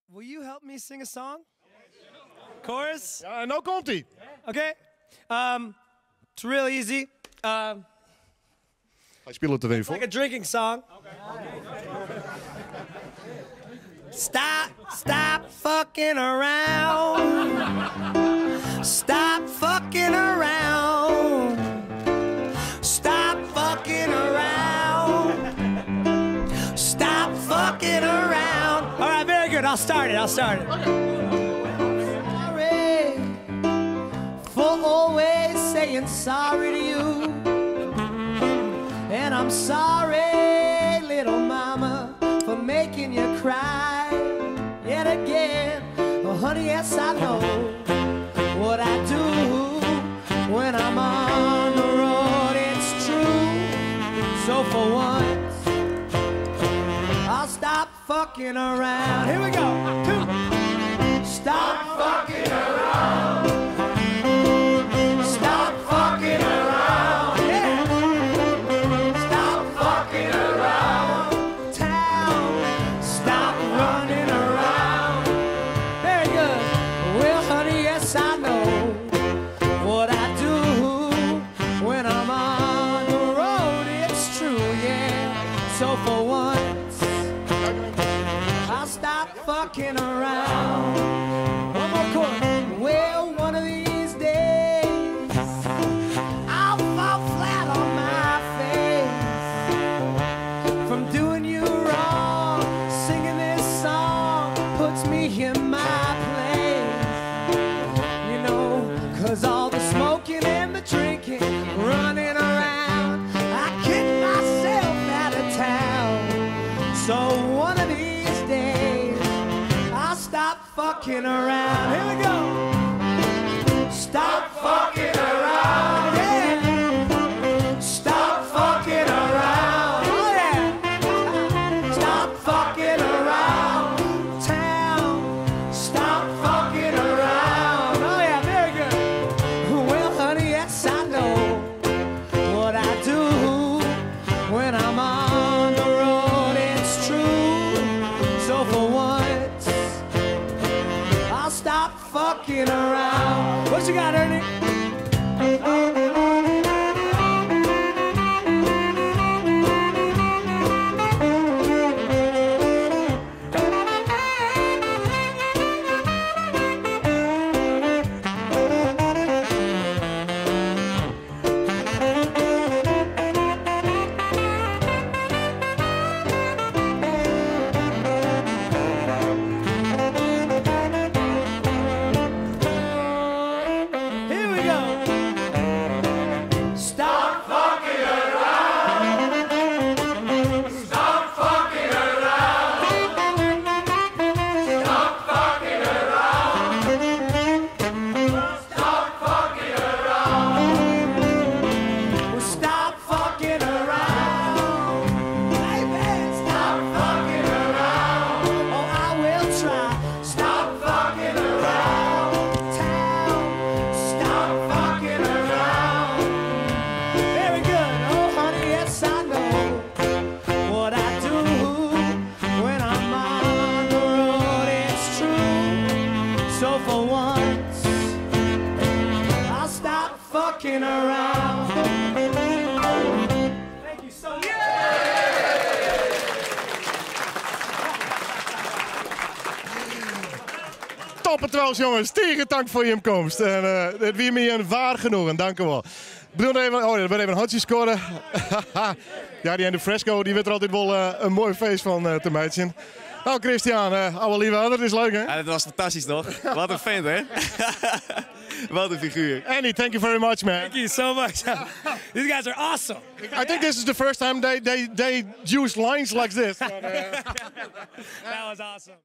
Will you help me sing a song? Chorus? Ja, en nou komt hij. Okay. It's real easy. Hij speelt het er even voor. Like a drinking song. Stop fucking around. Stop fucking around. Stop fucking around. Stop fucking around. All right, very good. I'll start it. Sorry for always saying sorry to you. And I'm sorry, little mama, for making you cry yet again. Oh, honey, yes, I know what I do when I'm on the road. It's true. So for once, I'll stop fucking around. Here we go. 2. Stop fucking around. Stop fucking around. Yeah. Stop fucking around town. Stop running around. Very good. Well, honey, yes, I know what I do when I'm on the road. It's true, yeah. So for once, I'll stop fucking around. One more chord. Well, one of these days, I'll fall flat on my face from doing you wrong. Singing this song puts me in my place. You know, 'cause all the smoking and the drinking, running around, I kick myself out of town. So one of these days, I'll stop fucking around. Here we go. Stop fucking around. Yeah. Stop fucking around. Oh yeah. Stop fucking around town. Stop fucking around. Oh yeah, very good. Well, honey, yes, I know what I do when I'm on the road. It's true. So for once, I'll stop fucking around. What you got, Ernie? Here we go. Stop fucking around. Stop fucking around. Stop fucking around. Stop fucking around. Well, stop fucking around. Baby, stop fucking around. Oh, I will try. Stop fucking around town. Stop fucking around. Very good. Oh, honey, yes, I know what I do when I'm on the road. It's true. So for once, I'll stop fucking around. Thank you so much. Toppen trouwens, jongens. Tegen dank voor je komst. En het weer me een waar genoegen. Dank u wel. Ik bedoel even, oh, er werd even een hotje scoren. Ja, die en de Fresco, die werd er altijd wel een mooi feest van te meidjen. Nou, Christian, alle lieve hadden, het is leuk, hè? Ja, dat was fantastisch, toch? Wat een vent, hè? Wat een figuur. Andy, thank you very much, man. Thank you so much. These guys are awesome. I think this is the first time they use lines like this. That was awesome.